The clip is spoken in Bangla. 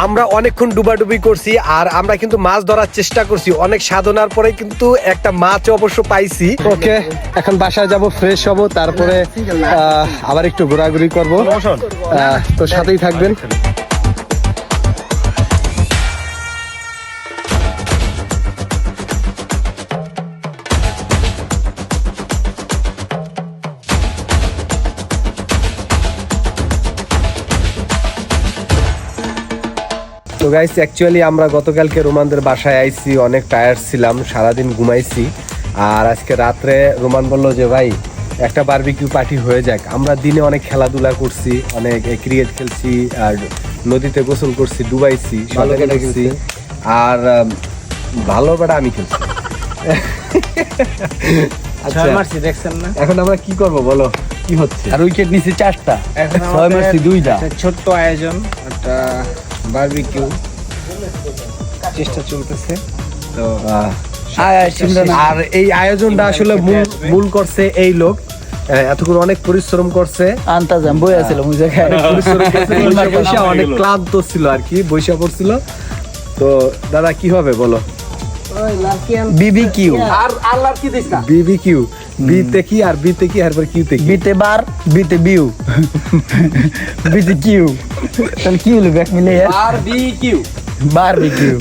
আমরা অনেকক্ষণ ডুবাডুবি করছি আর আমরা কিন্তু মাছ ধরার চেষ্টা করছি, অনেক সাধনার পরে কিন্তু একটা মাছ অবশ্য পাইছি। ওকে, এখন বাসায় যাব, ফ্রেশ হব, তারপরে আবার একটু ঘোরাঘুরি করব। তো সাথেই থাকবেন। তো গাইস, অ্যাকচুয়ালি আমরা গতকালকে রোমানদের বাসায় আইছি, অনেক টায়ার্ড ছিলাম, সারাদিন ঘুমাইছি। আর আজকে রাত্রে রোমান বললো যে ভাই একটা বারবিকিউ পার্টি হয়ে যাক। আমরা দিনে অনেক খেলাধুলা করছি, অনেক ক্রিকেট খেলছি, আর নদীতে গোসল করছি, ডুবাইছি, সাঁতার খেলছি, আর ভালো বেটা আমি খেলছি। আচ্ছা, দেখছেন না? এখন আমরা কি করব বলো, কি হচ্ছে? আর উইকেট নিচে 4টা, এখন 6 মারছি 2টা। ছোট্ট আয়োজন, একটা বারবিকিউ চেষ্টা চলতেছে। তো আর এই আয়োজনটা আসলে মূল করছে এই লোক, এতক্ষণ অনেক পরিশ্রম করছে, আন্তাজাম বই আছিল মুই জায়গায় অনেক পরিশ্রম করছে, বৈশা অনেক ক্লান্ত ছিল আর কি, বৈশা পড়ছিল। তো দাদা কি হবে বলো? বিবিকিউ আর আল্লাহর কি দিস না? বিবিকিউ, বিতে কি আর বিতে কি আর কিউতে কি? বিতে বার বিতে বিউ বিতে কিউ, তাহলে কি হলো ব্যাক মিলে বারবিকিউ। বারবিকিউ।